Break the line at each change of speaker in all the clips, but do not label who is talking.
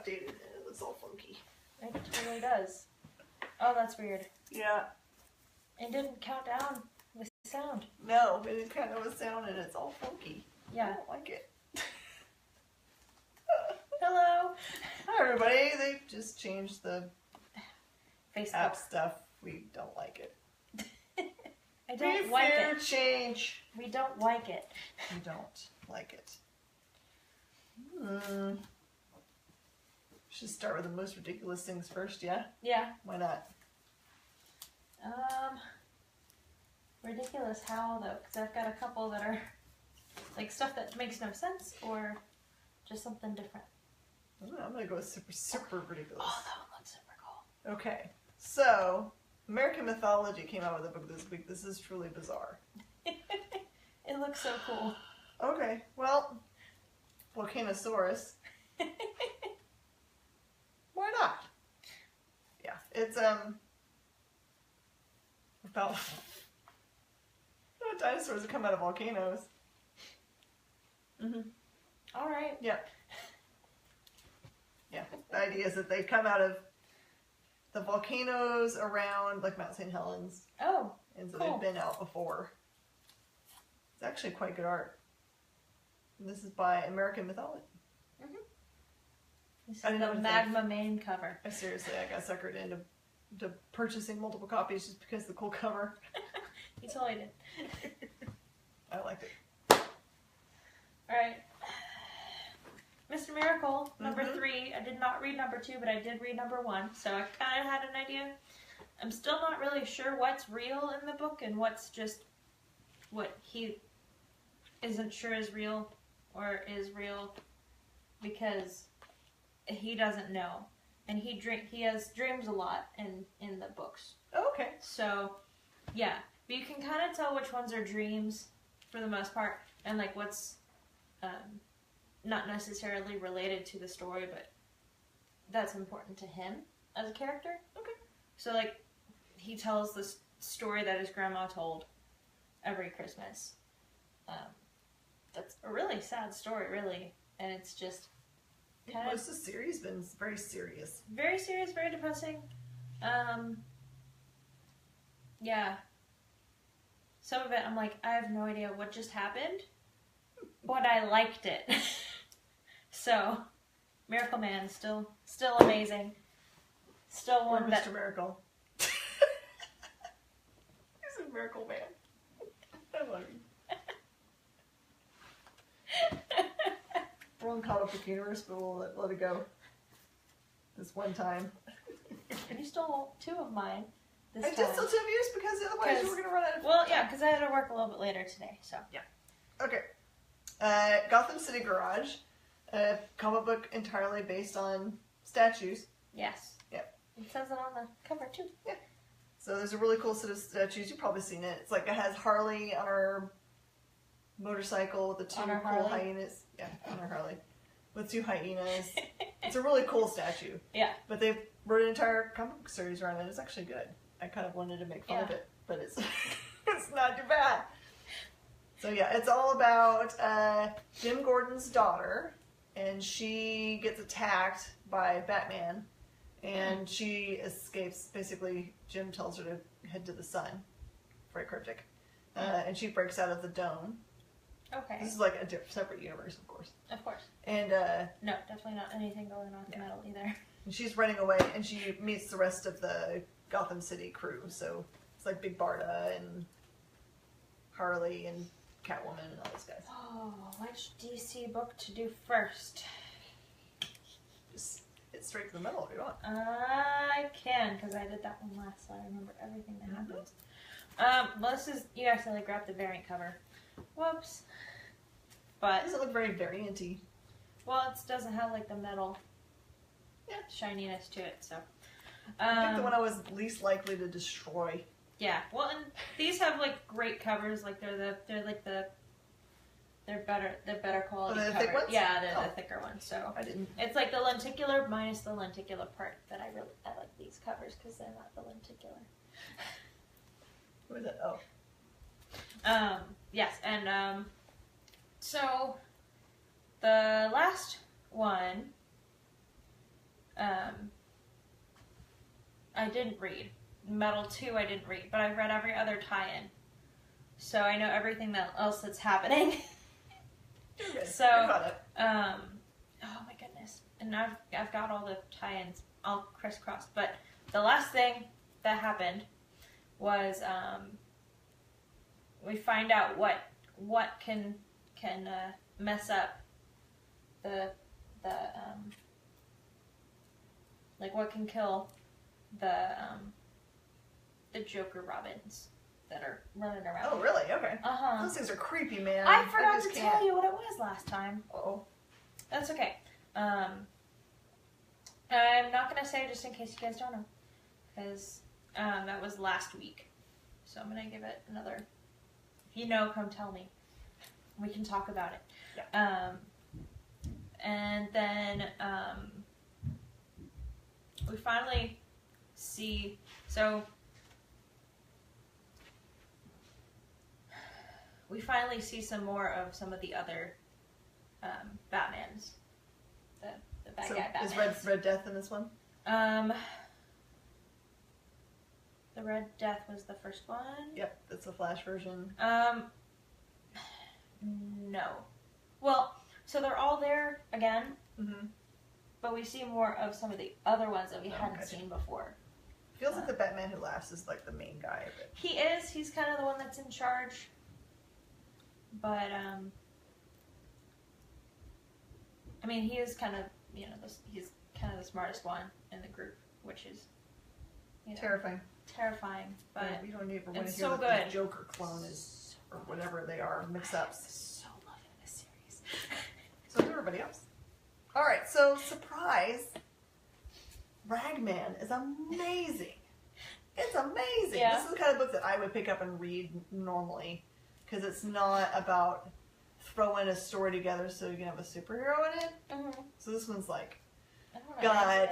updated and it looks all funky.
It totally does. Oh, that's weird.
Yeah.
It didn't count down with sound.
No, it is kind of a sound and it's all funky.
Yeah.
I don't like it.
Hello.
Hi everybody, they just changed the
Facebook.
app stuff. We don't like it.
I don't like it.
Change.
We don't like it.
We don't like it. Should start with the most ridiculous things first, yeah?
Yeah.
Why not?
Ridiculous how though? Because I've got a couple that are like stuff that makes no sense or just something different.
I'm gonna go with super ridiculous.
Oh, that one looks super cool.
Okay, so American Mythology came out with a book this week. This is truly bizarre.
It looks so cool.
Okay, well, Volcanosaurus. Why not? Yeah, it's about dinosaurs that come out of volcanoes.
All right.
Yep. Yeah, the idea is that they come out of the volcanoes around like Mount St. Helens.
Oh,
and so
cool.
they've been out before. It's actually quite good art. And this is by American Mythology.
This is the Magma main cover.
Seriously, I got suckered into purchasing multiple copies just because of the cool cover.
You totally did.
I liked it.
Alright. Mr. Miracle, number 3. I did not read number 2, but I did read number 1, so I kind of had an idea. I'm still not really sure what's real in the book and what's just what he isn't sure is real or is real because he doesn't know. And he has dreams a lot in the books.
Oh, okay.
So, yeah. But you can kind of tell which ones are dreams for the most part and like what's not necessarily related to the story, but that's important to him as a character.
Okay.
So, like, he tells this story that his grandma told every Christmas. That's a really sad story, really, and it's just kind
Most of the series been very serious.
Very serious, very depressing. Yeah. Some of it, I'm like, I have no idea what just happened, but I liked it. So, Miracle Man, still amazing. Still one that...
Mr. Miracle. He's a miracle man. I love you. Everyone caught up with the universe, but we'll let it go. This one time.
You stole 2 of mine this
I
time.
just still 2 of yours because otherwise you were going to run out of
Well, yeah, because I had to work a little bit later today, so.
Yeah. Okay. Gotham City Garage. A comic book entirely based on statues.
Yes.
Yep.
It says it on the cover, too.
Yeah. So there's a really cool set of statues. You've probably seen it. It's like it has Harley on her motorcycle with the 2 cool hyenas. Yeah, on her Harley. With 2 hyenas. It's a really cool statue.
Yeah.
But they wrote an entire comic book series around it. It's actually good. I kind of wanted to make fun of it, but it's it's not too bad. So yeah, it's all about Jim Gordon's daughter, and she gets attacked by Batman, and she escapes. Basically, Jim tells her to head to the sun. Very cryptic. And she breaks out of the dome.
Okay.
This is like a separate universe, of course.
Of course.
And
no, definitely not anything going on with metal either.
And she's running away, and she meets the rest of the Gotham City crew. So it's like Big Barda and Harley and Catwoman and all those guys.
Oh, which DC book to do first?
Just hit straight to the middle if you want.
I can, because I did that one last, so I remember everything that happened. Well, this is, you accidentally grabbed the variant cover. Whoops. But
It doesn't look very variant-y.
well, it doesn't have like the metal shininess to it, so.
I think the one I was least likely to destroy.
Yeah, well, and these have like great covers. Like they're better quality
the
covers.
thick ones?
Yeah, they're the thicker ones. So
I didn't.
it's like the lenticular minus the lenticular part that I like these covers because they're not the lenticular.
What is that? Oh.
Yes, and so the last one I didn't read. Metal 2 I didn't read, but I've read every other tie-in. So I know everything else that's happening. So, oh my goodness. And I've got all the tie-ins all crisscrossed. But the last thing that happened was we find out what can mess up the like what can kill the Joker Robins that are running around.
Oh, really? Okay.
Uh-huh.
Those things are creepy, man.
I forgot to tell you what it was last time.
Uh-oh.
That's okay. I'm not going to say just in case you guys don't know. Because that was last week. So I'm going to give it another... If you know, come tell me. We can talk about it.
Yeah.
And then we finally see... So... We finally see some more of some of the other Batmans. The bad guy Batmans.
Is Red Death in this one?
The Red Death was the first one.
Yep, that's the Flash version.
No. Well, so they're all there again, but we see more of some of the other ones that we hadn't seen before.
Feels like the Batman Who Laughs is like the main guy of it.
He is. He's kind of the one that's in charge. But, I mean, he is kind of, you know, he's kind of the smartest one in the group, which is, you know, terrifying. But
we don't even want to
it's
hear
so
that
good.
the Joker clone is, or whatever they are, mix-ups.
So loving this series.
So is everybody else. All right, so surprise, Ragman is amazing. It's amazing.
Yeah.
This is the kind of book that I would pick up and read normally. Because it's not about throwing a story together so you can have a superhero in it. So this one's like, got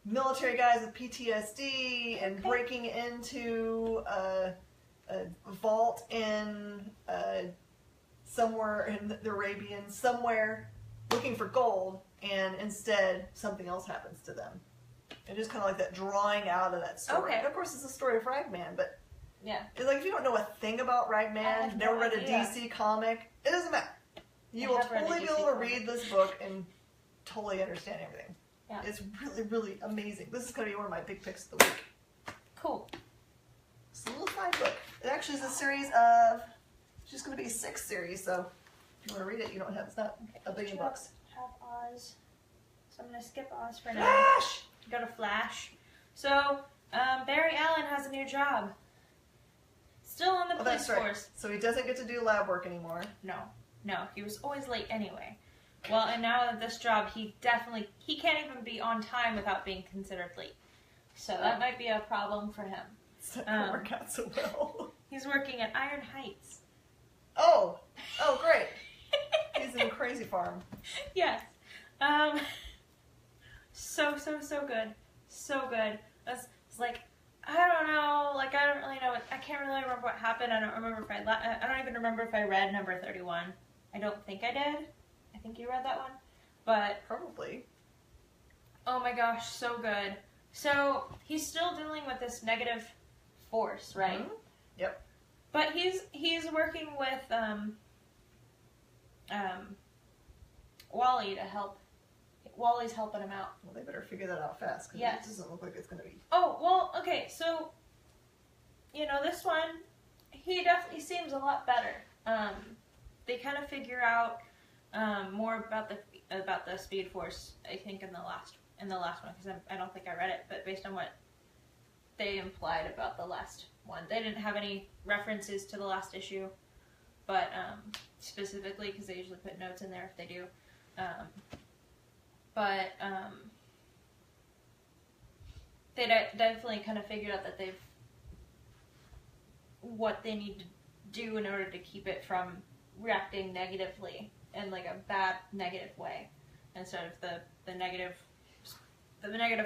military guys with PTSD and breaking into a vault in somewhere in the Arabian, somewhere looking for gold, and instead something else happens to them. And just kind of like that drawing out of that story.
Okay.
And of course, it's a story of Ragman, but
yeah,
it's like if you don't know a thing about Ragman, never read a DC comic, it doesn't matter. You will totally be able to read this book and totally understand everything.
Yeah.
It's really, really amazing. This is going to be one of my big picks of the week.
Cool.
It's a little side book. It actually is a series of, it's just going to be a 6 series, so if you want to read it, you don't have, it's not a billion bucks.
Have Oz. So I'm going to skip Oz for now.
Flash!
Go to Flash. So, Barry Allen has a new job. Still on the police force.
So he doesn't get to do lab work anymore.
No, he was always late anyway. Well, and now at this job, he can't even be on time without being considered late. So that might be a problem for him.
It's not going to work out so well.
He's working at Iron Heights.
Oh, great. He's in Crazy Farm.
Yes. So good. So good. It's like, I don't know, like, I don't really know, I can't really remember what happened. I don't even remember if I read number 31. I don't think I did. I think you read that one. But
probably.
Oh my gosh, so good. So, he's still dealing with this negative force, right?
Mm-hmm. Yep.
But he's working with, Wally to help. Wally's helping him out.
Well, they better figure that out fast, because it doesn't look like it's going to be...
Oh, well, okay, so, you know, this one, he definitely seems a lot better. They kind of figure out more about the Speed Force, I think, in the last one, because I don't think I read it, but based on what they implied about the last one. They didn't have any references to the last issue, but specifically, because they usually put notes in there if they do. But they definitely kind of figured out that what they need to do in order to keep it from reacting negatively in like a bad negative way, instead of the negative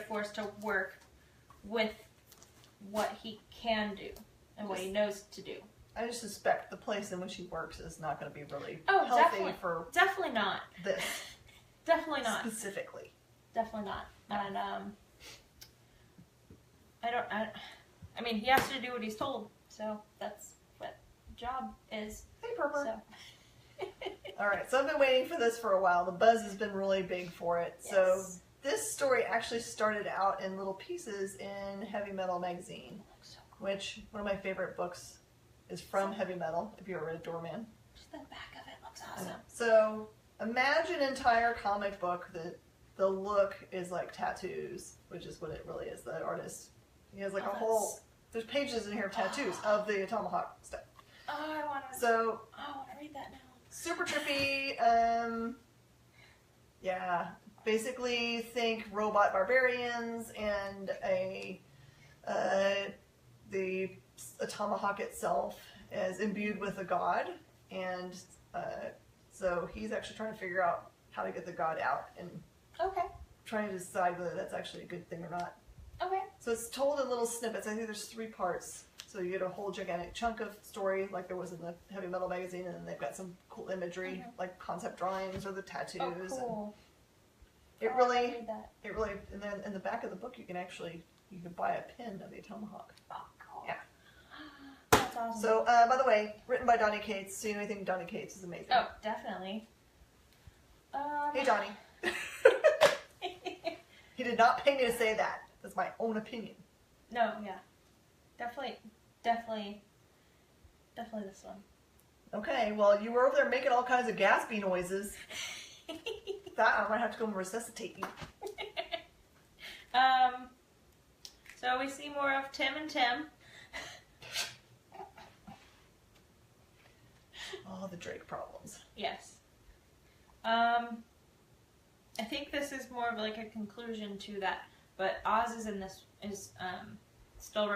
force to work with what he can do and what he knows to do.
I just suspect the place in which he works is not going to be really
healthy
for
definitely not
this.
Definitely not.
Specifically.
definitely not. And I mean, he has to do what he's told, so that's what the job is.
Hey, Purper.
So.
All right, so I've been waiting for this for a while. The buzz has been really big for it.
Yes.
So this story actually started out in little pieces in Heavy Metal magazine,
So cool.
which one of my favorite books is from Heavy Metal, if you ever read Doorman.
Just the back of it looks awesome.
So imagine an entire comic book that the look is like tattoos, which is what it really is. The artist, he has like a whole, there's pages in here of tattoos of the Tomahawk stuff.
Oh, I want to.
So
I want to read that now.
super trippy. Yeah, basically think robot barbarians and the Tomahawk itself is imbued with a god, and so he's actually trying to figure out how to get the god out and
Okay.
trying to decide whether that's actually a good thing or not.
Okay.
So it's told in little snippets. I think there's 3 parts. So you get a whole gigantic chunk of story, like there was in the Heavy Metal magazine, and then they've got some cool imagery, like concept drawings or the tattoos.
Oh, cool.
And
I wanna read that.
it really, and then in the back of the book, you can buy a pin of the Tomahawk.
Oh, cool.
Yeah.
That's awesome.
So, by the way, written by Donny Cates. So you know anything Donny Cates is amazing.
Oh, definitely.
Hey, Donny. He did not pay me to say that. That's my own opinion.
No, yeah. Definitely this one.
Okay, well, you were over there making all kinds of gaspy noises. That I might have to go and resuscitate you.
So we see more of Tim and Tim.
Oh, the Drake problems.
Yes. I think this is more of like a conclusion to that, but Oz is in this still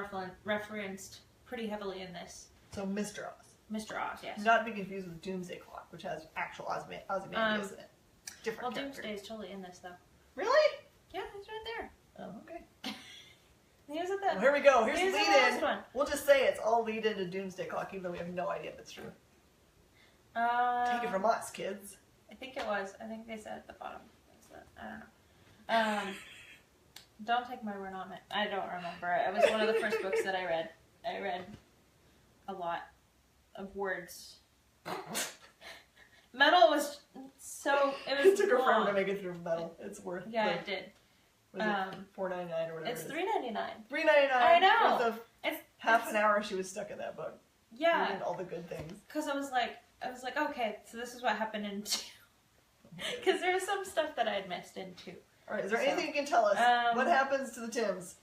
referenced pretty heavily in this.
So Mr. Oz.
Mr. Oz, yes.
Not to be confused with Doomsday Clock, which has actual Ozymandias in it. Different
Well,
character.
Doomsday is totally in this though.
Really?
Yeah, he's right there.
Oh, okay.
He was at the.
Well, here we go. Here's
he
the
was in
lead
the
in.
last one.
We'll just say it's all lead into Doomsday Clock, even though we have no idea if it's true. Take it from us, kids.
I think it was. I think they said at the bottom. I don't know. Don't take my word on it. I don't remember. It was one of the first books that I read. I read a lot of words. Metal was so. It
took her
long.
forever to make it through Metal. It's worth.
Yeah, it did.
Was it $4.99 or whatever?
It's $3.99.
$3.99.
I know.
Worth of
It's
half an hour she was stuck in that book.
Yeah.
Reading all the good things.
Because I was like, okay, so this is what happened in 2. Because there was some stuff that I had missed in 2.
All right, is there anything you can tell us? What happens to the Tims?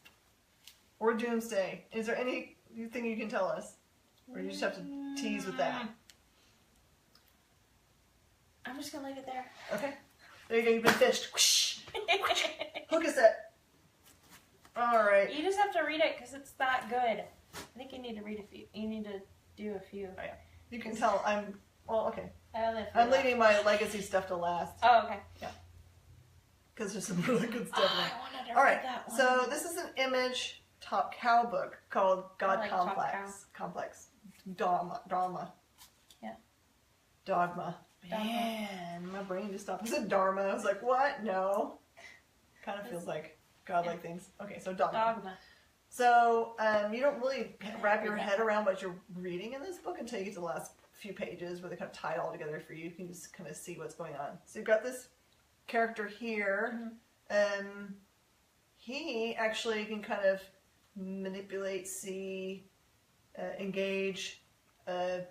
Or Doomsday? Is there anything you can tell us? Or you just have to tease with that?
I'm just going to leave it there.
Okay. There you go, you've been fished. Hook us up. All right.
You just have to read it because it's that good. I think you need to read a few. You need to do a few.
Oh, yeah. You can tell okay.
I'm
leaving my legacy stuff to last.
Oh, okay.
Yeah. Because there's some really good stuff in it.
I wanted to
All
read
right,
that one.
so this is an Image Top Cow book called God
like Top
Complex. Complex. Dogma.
Yeah.
Dogma. Man, my brain just stopped. I said Dharma. I was like, what? No. Kind of feels like godlike things. Okay, so Dogma. So you don't really wrap your head around what you're reading in this book until you get to the last few pages where they kind of tie it all together for you. You can just kind of see what's going on. So you've got this character here. He actually can kind of manipulate, see, engage the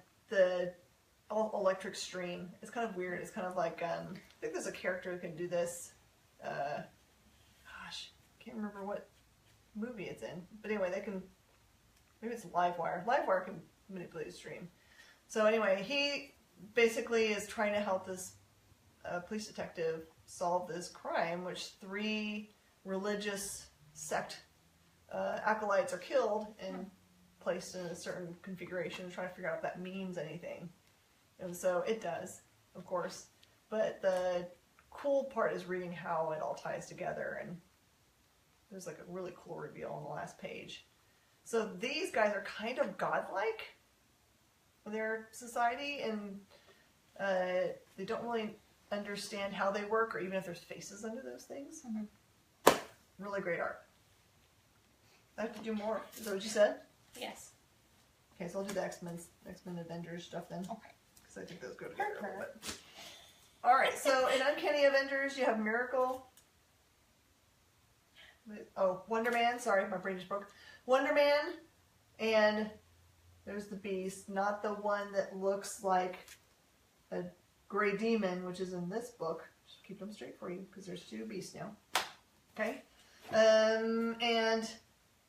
electric stream. It's kind of weird. It's kind of like, I think there's a character who can do this. Gosh, can't remember what movie it's in. But anyway, they can, maybe it's Livewire. Livewire can manipulate a stream. So anyway, he basically is trying to help this police detective solve this crime, which 3 religious sect acolytes are killed and placed in a certain configuration, trying to figure out if that means anything. And so it does, of course. But the cool part is reading how it all ties together, and there's like a really cool reveal on the last page. So these guys are kind of godlike in their society, and they don't really understand how they work, or even if there's faces under those things. Really great art. I have to do more. Is that what you said?
Yes.
Okay, so I'll do the X-Men Avengers stuff then.
Okay.
Because I think those go together a little bit. Alright, so in Uncanny Avengers, you have Miracle. Oh, Wonder Man. Sorry, my brain just broke. Wonder Man, and there's the Beast. Not the one that looks like a gray demon, which is in this book. Just keep them straight for you, because there's 2 Beasts now. Okay? And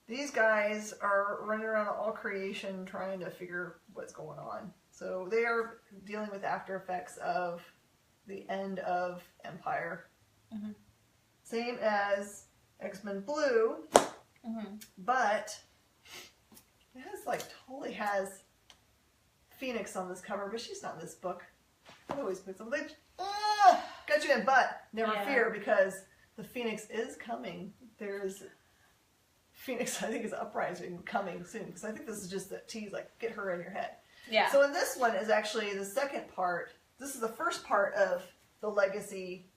these guys are running around all creation trying to figure what's going on. So they are dealing with after effects of the end of Empire. Same as X-Men Blue, but it has like totally has Phoenix on this cover, but she's not in this book. I always put something. Got you in, but never fear, because the Phoenix is coming. There's Phoenix, I think, is Uprising coming soon, because I think this is just the tease, like, get her in your head.
Yeah.
So in this one is actually the second part. This is the first part of the Legacy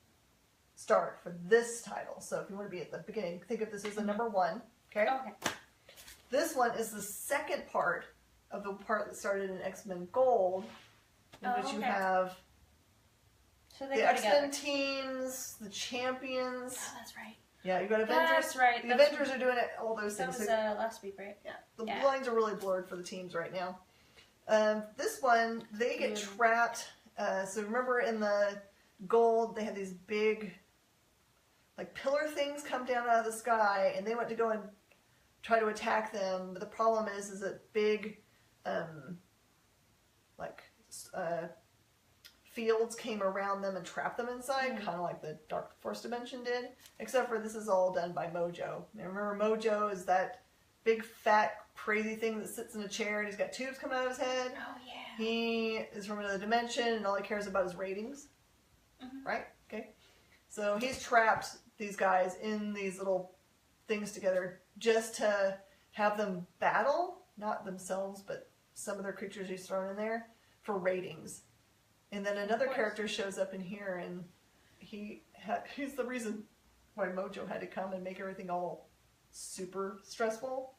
start for this title. So if you want to be at the beginning, think of this as the number 1. Okay?
Okay.
This one is the second part of the part that started in X-Men Gold, in which you have
so they
the
go
X-Men
together.
teams, the champions.
Oh, that's right.
Yeah, you got Avengers.
That's right.
The Avengers are doing it, all those
That
things.
was last week, right?
Yeah, the lines are really blurred for the teams right now. This one, they get trapped. So remember in the Gold, they had these big, like, pillar things come down out of the sky, and they went to go and try to attack them. But the problem is that big, fields came around them and trapped them inside, kind of like the Dark Force Dimension did. Except for this is all done by Mojo. Now remember, Mojo is that big, fat, crazy thing that sits in a chair and he's got tubes coming out of his head.
Oh, yeah.
He is from another dimension, and all he cares about is ratings. Right? Okay. So he's trapped these guys in these little things together just to have them battle, not themselves, but some of their creatures he's thrown in there, for ratings. And then another character shows up in here, and he's the reason why Mojo had to come and make everything all super stressful,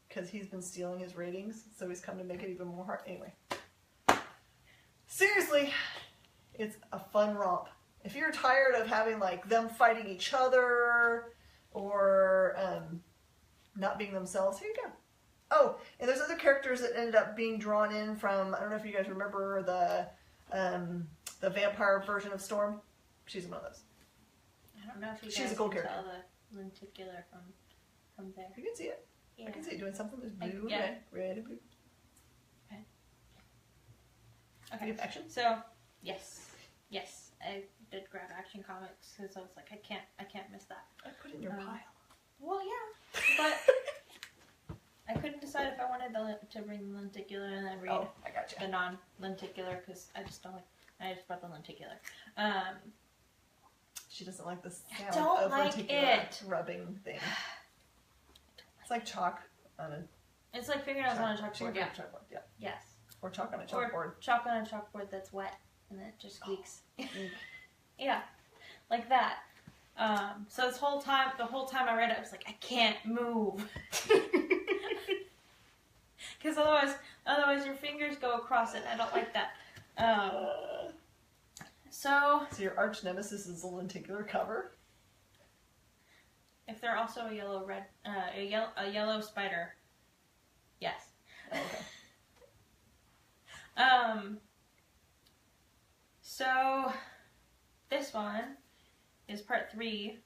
because he's been stealing his ratings, so he's come to make it even more hard. Anyway. Seriously, it's a fun romp. If you're tired of having, like, them fighting each other, or not being themselves, here you go. Oh, and there's other characters that ended up being drawn in from, I don't know if you guys remember the vampire version of Storm. She's one of those.
I don't know if you
She's
guys
a cool
can
character.
tell the lenticular from there.
You can see it.
Yeah.
I can see it doing something. There's blue,
yeah.
red, and blue.
Okay.
You have action?
So, yes, I did grab Action Comics because I was like, I can't miss that.
I put it in your pile.
Well, yeah, but I couldn't decide if I wanted to bring the lenticular and then read
I gotcha.
the non-lenticular, because I just don't like. I just brought the lenticular.
She doesn't like the
I
sound
don't
of
like
lenticular
it.
rubbing thing. It's like chalk on a.
It's like fingernails on a chalkboard. Yeah.
Chalkboard, yeah.
Yes.
Or chalk on a chalkboard.
Or chalk on a chalkboard that's wet and it just squeaks. Yeah, like that. So the whole time I read it, I was like, I can't move, because otherwise your fingers go across it. I don't like that. So
your arch nemesis is the lenticular cover.
if they're also a yellow spider, yes.
Oh, okay.
So this one is part 3.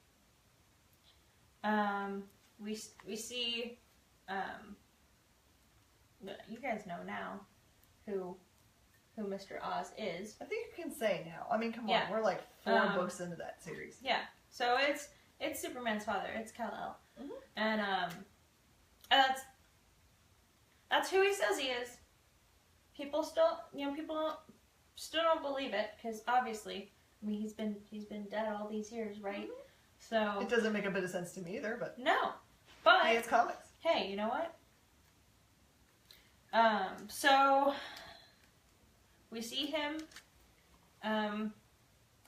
We see, you guys know now who Mr. Oz is.
I think you can say now. I mean, come
Yeah.
on, we're like 4 books into that series.
Yeah. So it's Superman's father. It's Kal-El,
Mhm.
and that's who he says he is. People still don't believe it, because obviously, I mean, he's been dead all these years, right?
Mhm.
So
It doesn't make a bit of sense to me either, but
no, but
hey, it's comics.
hey, you know what? So we see him.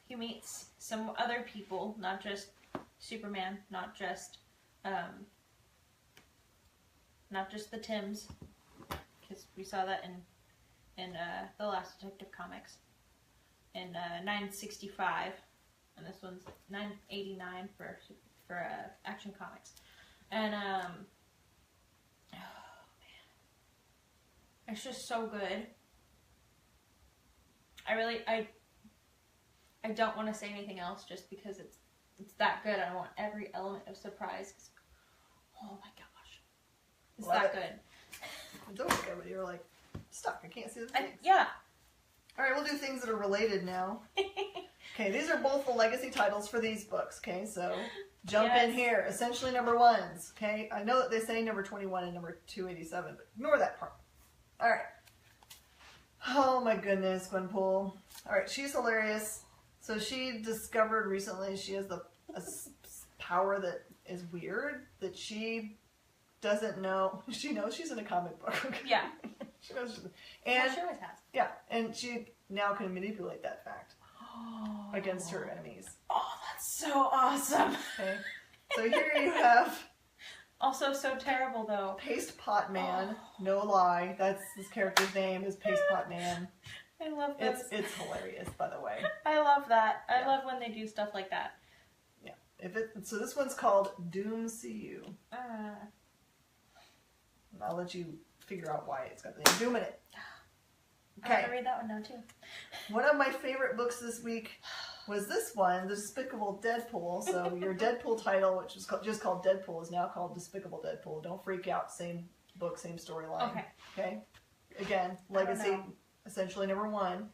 He he meets some other people, not just Superman, not just the Tims, because we saw that in the last Detective Comics in 965, and this one's 989 for Action Comics, and oh man, it's just so good. I don't want to say anything else just because it's that good. I want every element of surprise. Oh my gosh, it's that good.
It's always good when you're like stuck. I can't see the things.
Yeah.
All right, we'll do things that are related now. Okay, these are both the legacy titles for these books. Okay, so jump in here. Essentially number ones. Okay, I know that they say number 21 and number 287, but ignore that part. All right. Oh my goodness, Gwenpool. All right, she's hilarious. So she discovered recently she has a power that is weird, that she doesn't know. She knows she's in a comic book.
Yeah.
She knows she's,
and she always has.
Yeah, and she now can manipulate that fact against her enemies.
Oh, that's so awesome.
Okay. So here you have...
Also so terrible, though.
Paste Pot Man. No lie. That's his character's name is Paste Pot Man.
I love this.
It's hilarious, by the way.
I love that. I love when they do stuff like that.
Yeah. So this one's called Doom See You. I'll let you figure out why it's got the name Doom in it.
Okay. I'm going to read that one now, too.
One of my favorite books this week was this one, The Despicable Deadpool. So your Deadpool title, which was just called Deadpool, is now called Despicable Deadpool. Don't freak out. Same book, same storyline.
Okay.
Okay? Again, legacy, essentially number one.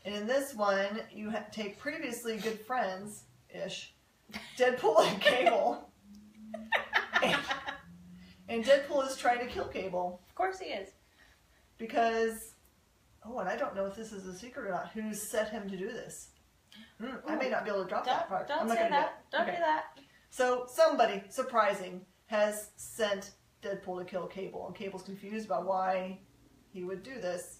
And in this one, you take previously good friends-ish, Deadpool and Cable. And Deadpool is trying to kill Cable.
Of course he is.
Because, and I don't know if this is a secret or not, who set him to do this. I may not be able to drop that part.
Don't say that. Don't do that.
So somebody, surprising, has sent Deadpool to kill Cable. And Cable's confused about why he would do this.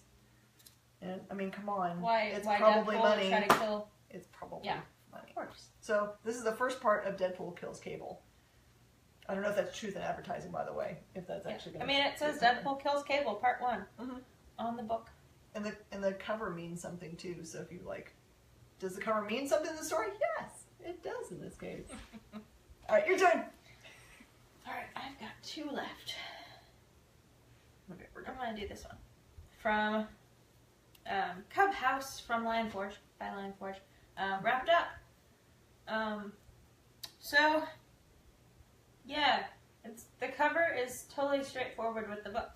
And, I mean, come on.
Why
probably
Deadpool
money.
Would try to kill...
It's probably money.
Of course.
So this is the first part of Deadpool Kills Cable. I don't know if that's truth in advertising, by the way. If that's actually going to...
I mean, it says Deadpool Kills Cable, part 1. On the book.
And the cover means something, too. So if you, does the cover mean something in the story? Yes, it does in this case. All right, your turn.
All right, I've got 2 left.
Okay,
I'm going to do this one. From Cub House from Lionforge, by Lionforge. Wrapped up. So, yeah, the cover is totally straightforward with the book.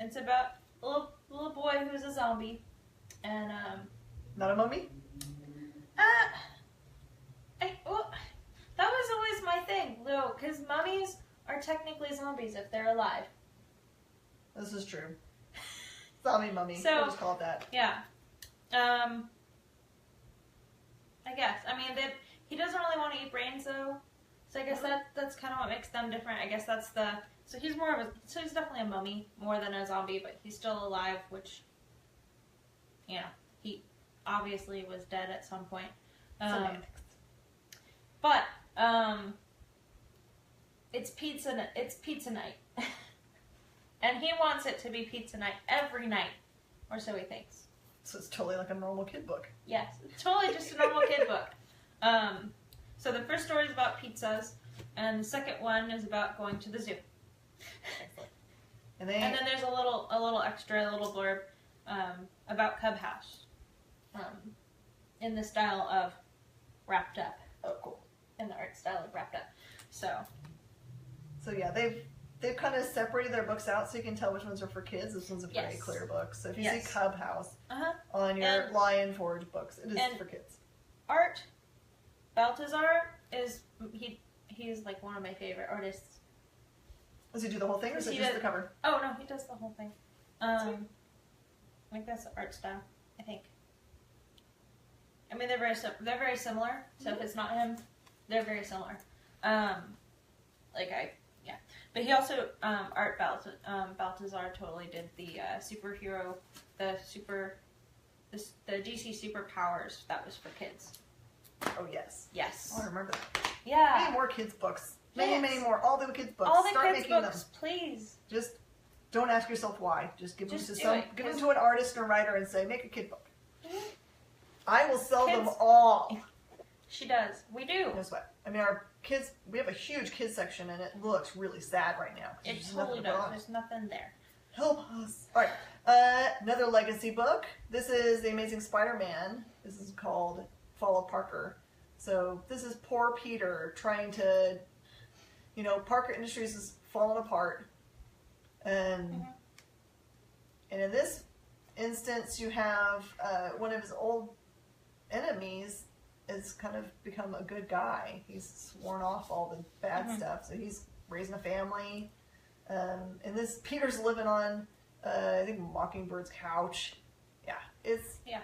It's about a little boy who's a zombie, and
not a mummy?
That was always my thing, though, because mummies are technically zombies if they're alive.
This is true. Zombie mummy.
So,
we'll just call it that.
Yeah. I guess. I mean, he doesn't really want to eat brains, though. So I guess that's kind of what makes them different. I guess that's the... So he's he's definitely a mummy more than a zombie, but he's still alive, which, he obviously was dead at some point. But, it's pizza night. And he wants it to be pizza night every night, or so he thinks.
So it's totally like a normal kid book.
Yes, it's totally just a normal kid book. So the first story is about pizzas, and the second one is about going to the zoo.
Excellent.
And then there's a little extra blurb about Cub House, in the style of Wrapped Up.
Oh, cool.
In the art style of Wrapped Up. So
yeah, they've kind of separated their books out so you can tell which ones are for kids. This one's a very clear book. So if you see Cub House on your Lionforge books, it is for kids.
Art Baltazar is he's like one of my favorite artists.
Does he do the whole thing, or is it just the cover?
Oh no, he does the whole thing. I think that's the art style. I think. I mean, they're very similar. So if it's not him, they're very similar. But he also Art Baltazar totally did the superhero, the the DC Superpowers that was for kids.
Oh, yes.
Yes.
Oh, I remember that.
Yeah.
Many more kids' books. Many,
Yes.
many more. All the kids' books.
All the
Start
kids'
making
books,
them.
please.
Just don't ask yourself why. Just give
Just
them to
do it,
give them to an artist or writer and say, make a kid book. I will sell them
Kids-
all.
She does. We do.
Guess what? I mean, our kids, we have a huge kids section and it looks really sad right now. 'Cause
It
there's
totally
nothing to put
does.
on it.
There's nothing there.
Help us. All right. Another legacy book. This is The Amazing Spider-Man. This is called Fall of Parker. So this is poor Peter trying to, Parker Industries is falling apart. And in this instance, you have one of his old enemies has kind of become a good guy. He's sworn off all the bad stuff. So he's raising a family. And this Peter's living on, I think, Mockingbird's couch. Yeah,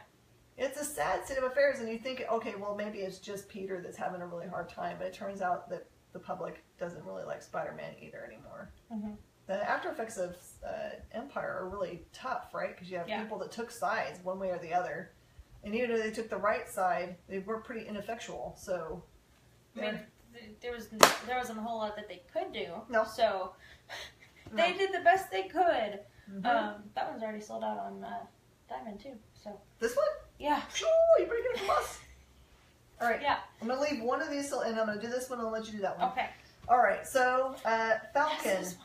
it's a sad state of affairs, and you think, okay, well, maybe it's just Peter that's having a really hard time, but it turns out that the public doesn't really like Spider-Man either anymore. The after effects of Empire are really tough, right? Because you have people that took sides one way or the other, and even if they took the right side, they were pretty ineffectual. So,
I mean, there wasn't a whole lot that they could do.
No.
So they did the best they could. That one's already sold out on Diamond too. So
this one?
yeah.
Sure, you better get it from us. All right.
Yeah.
I'm gonna leave one of these, and I'm gonna do this one. I'll let you do that one.
Okay.
All right. So Falcon.
Yes,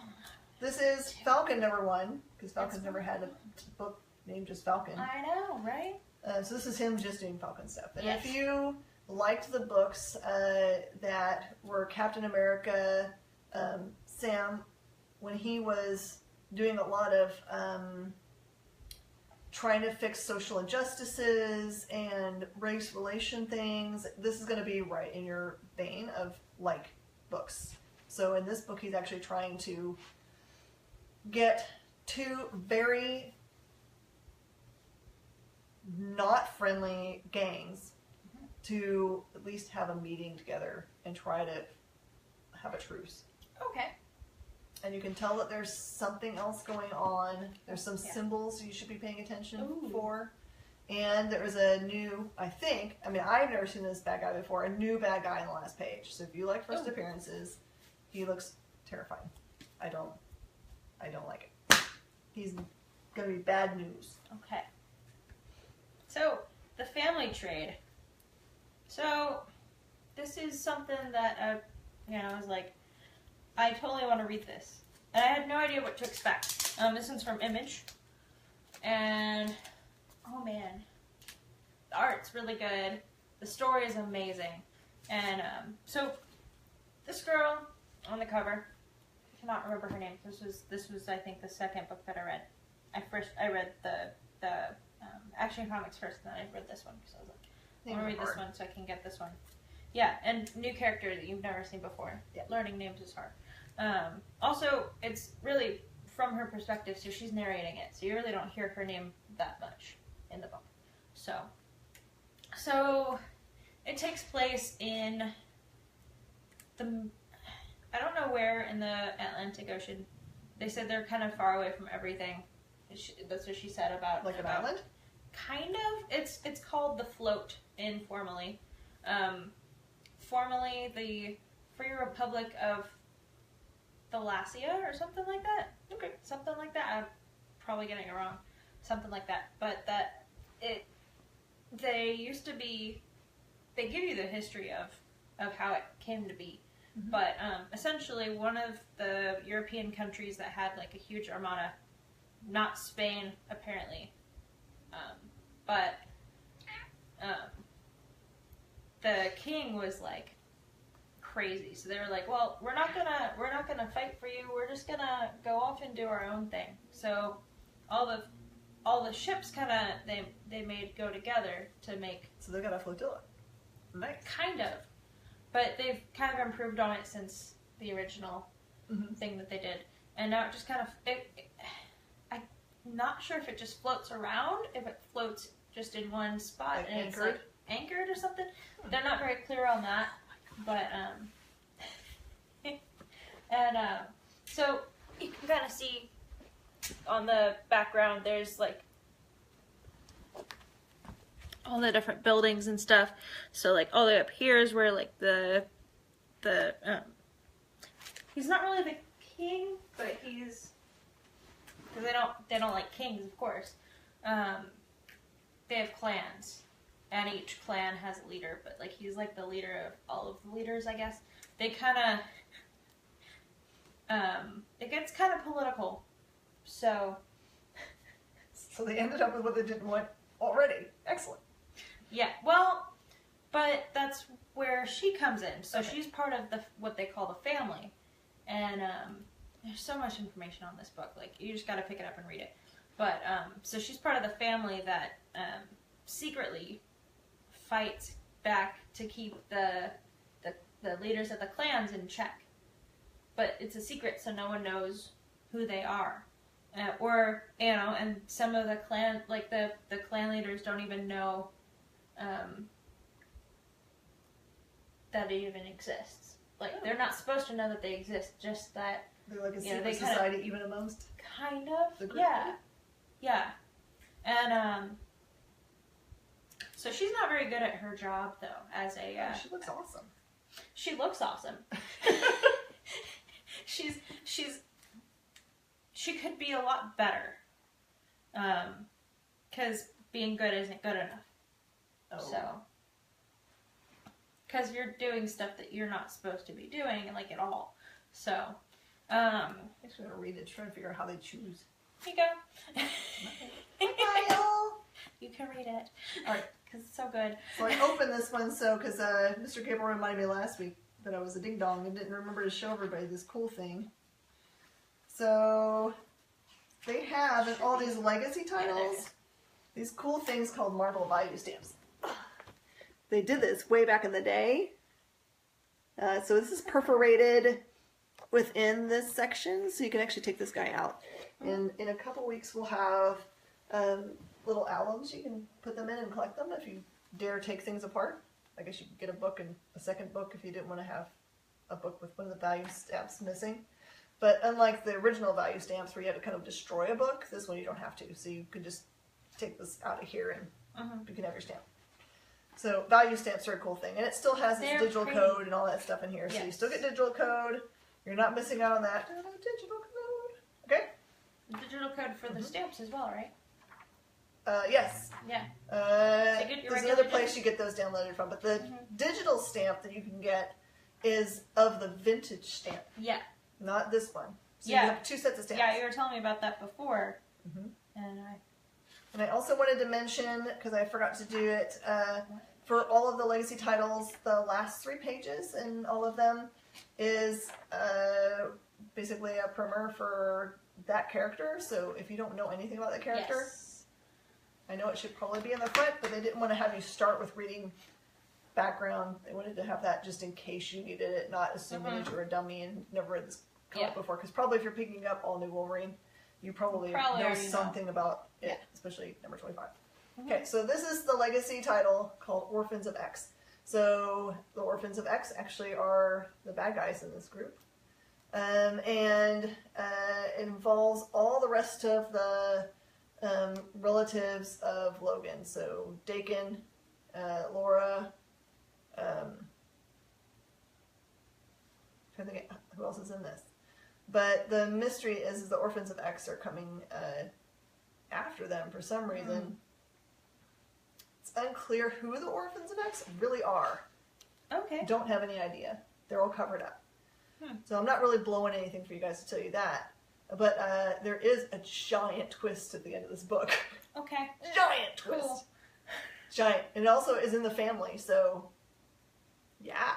This is Falcon #1 because Falcon's never had a book named just Falcon.
I know, right?
So this is him just doing Falcon stuff. And
Yes.
if you liked the books that were Captain America, Sam, when he was doing a lot of trying to fix social injustices and race relation things, this is going to be right in your vein of like books. So in this book, he's actually trying to get two very not friendly gangs to at least have a meeting together and try to have a truce.
Okay.
And you can tell that there's something else going on. There's some symbols you should be paying attention for. And there is a new, I've never seen this bad guy before, a new bad guy on the last page. So if you like first appearances, he looks terrifying. I don't like it. He's going to be bad news.
Okay. So, the family trade. So, this is something that, I was like, I totally want to read this. And I had no idea what to expect. This one's from Image. And, oh man. The art's really good. The story is amazing. And, so, this girl on the cover, I cannot remember her name. This was I think the second book that I read. I read the Action Comics first, and then I read this one because I was like, I want to read this one so I can get this one. Yeah, and new character that you've never seen before.
Yeah.
Learning names is hard. Also, it's really from her perspective, so she's narrating it, so you really don't hear her name that much in the book. So it takes place in I don't know where in the Atlantic Ocean. They said they're kind of far away from everything. That's what she said about
Like an island?
Kind of. It's called the Float informally. Formally the Free Republic of Thalassia or something like that. Okay. Something like that. I'm probably getting it wrong. Something like that. But they used to be, they give you the history of how it came to be. Mm-hmm. But essentially one of the European countries that had like a huge armada, not Spain apparently, but the king was like crazy. So they were like, well, we're not gonna fight for you. We're just gonna go off and do our own thing. So all the ships kind of they made go together to make.
So they got a flotilla. Nice.
Kind of, but they've kind of improved on it since the original thing that they did, and now it just kind of. I'm not sure if it just floats around, if it floats just in one spot
like
and
anchored?
it's like anchored or something. They're not very clear on that, but so you can kind of see on the background there's like all the different buildings and stuff. So like all the way up here is where like the he's not really the king, but he's, because they don't like kings, of course. They have clans, and each clan has a leader, but like he's like the leader of all of the leaders, I guess. They kind of it gets kind of political, so
they ended up with what they didn't want already. Excellent.
Yeah, well, but that's where she comes in. So
okay.
She's part of what they call the family, and there's so much information on this book. Like you just got to pick it up and read it. But so she's part of the family that secretly fights back to keep the leaders of the clans in check. But it's a secret, so no one knows who they are. Or, you know, and some of the clan, like the clan leaders don't even know that it even exists. Like, they're not supposed to know that they exist, just that...
They're like a secret society even amongst...
Kind of,
the group.
Yeah. And, so she's not very good at her job, though, as a...
she looks awesome.
She looks awesome. She could be a lot better. Because being good isn't good enough.
Oh.
So, because you're doing stuff that you're not supposed to be doing, like, at all. So,
I'm just going to read it, try to figure out how they choose.
Here you go.
Bye, y'all.
You can read it.
Alright.
Because it's so good.
So I opened this one because Mr. Gabriel reminded me last week that I was a ding-dong and didn't remember to show everybody this cool thing. So they have in all these legacy titles these cool things called Marvel value stamps. They did this way back in the day. So this is perforated within this section, so you can actually take this guy out. And in a couple weeks we'll have little albums. You can put them in and collect them if you dare take things apart. I guess you could get a book and a second book if you didn't want to have a book with one of the value stamps missing. But unlike the original value stamps where you had to kind of destroy a book, this one you don't have to. So you can just take this out of here and you can have your stamp. So value stamps are a cool thing. And it still has its digital code and all that stuff in here. Yes. So you still get digital code. You're not missing out on that. Digital code. Okay?
Digital code for the stamps as well, right?
Yes.
Yeah.
There's another place you get those downloaded from. But the digital stamp that you can get is of the vintage stamp.
Yeah.
Not this one. So you have two sets of stamps.
Yeah, you were telling me about that before.
And I also wanted to mention, because I forgot to do it, for all of the legacy titles, the last 3 pages in all of them is basically a primer for that character. So if you don't know anything about that character, I know it should probably be in the front, but they didn't want to have you start with reading background. They wanted to have that just in case you needed it, not assuming that you're a dummy and never read this comic before. Because probably if you're picking up All New Wolverine, you probably know something about it, especially number 25. Okay, so this is the legacy title called Orphans of X. So the Orphans of X actually are the bad guys in this group. And it involves all the rest of the relatives of Logan. So Dakin, Laura, I think who else is in this. But the mystery is the Orphans of X are coming after them for some reason. It's unclear who the Orphans of X really are.
Okay.
Don't have any idea. They're all covered up. So I'm not really blowing anything for you guys to tell you that. But there is a giant twist at the end of this book.
Okay.
Giant twist. Cool. Giant. And it also is in the family, so yeah.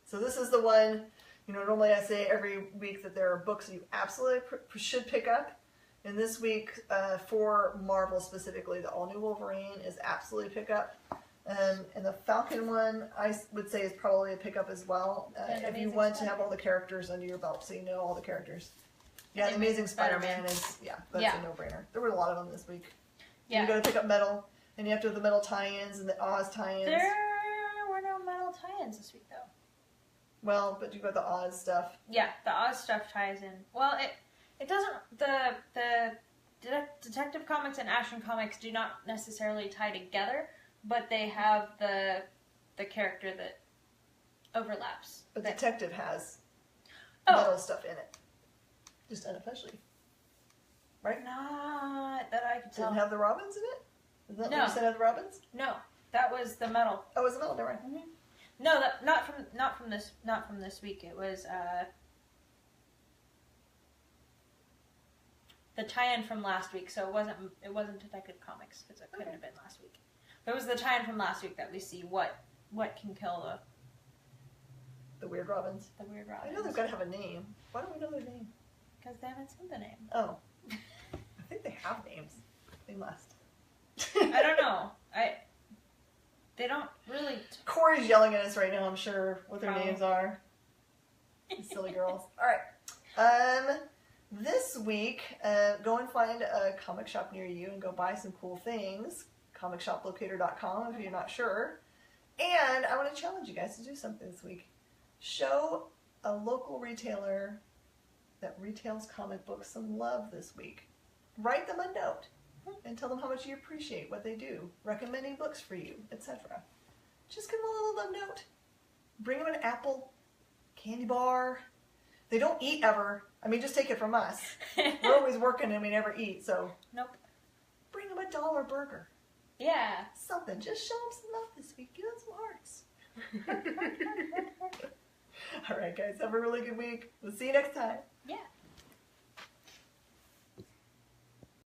So this is the one, you know, normally I say every week that there are books that you absolutely should pick up. And this week, for Marvel specifically, the All New Wolverine is absolutely pick up. And the Falcon one, I would say, is probably a pickup as well. If you want to have all the characters under your belt, so you know all the characters. Yeah, the Amazing Spider-Man is, that's a no-brainer. There were a lot of them this week. Yeah. You got to pick up Metal, and you have to have the Metal tie-ins and the Oz tie-ins.
There were no Metal tie-ins this week, though.
Well, but you got the Oz stuff.
Yeah, the Oz stuff ties in. Well, it doesn't. The Detective Comics and Action Comics do not necessarily tie together, but they have the character that overlaps.
The detective has
Oh.
metal stuff in it. Just unofficially. Right?
Not that I could tell.
Didn't have the robins in it? Is that
No.
what you said of the robins?
No, that was the metal.
Oh, it was the metal, never mind.
Mm-hmm. No, that not from this week. It was the tie-in from last week. So it wasn't Detective Comics because it couldn't have been last week. But it was the tie-in from last week that we see what can kill
The weird robins.
the weird robins.
I know they've got to have a name. Why don't we know their name?
Because they haven't said the name.
Oh. I think they have names. They must.
I don't know. They don't really.
Corey's yelling at us right now, I'm sure, what their
Probably.
names are. These silly girls. Alright. This week, go and find a comic shop near you and go buy some cool things. ComicShopLocator.com if you're not sure. And I want to challenge you guys to do something this week. Show a local retailer that retails comic books some love this week. Write them a note and tell them how much you appreciate what they do, recommending books for you, etc. Just give them a little love note. Bring them an apple, candy bar. They don't eat ever. I mean, just take it from us. We're always working and we never eat, so
Nope.
bring them a $1 burger.
Yeah.
Something. Just show them some love this week. Give them some hearts. All right, guys. Have a really good week. We'll see you next time.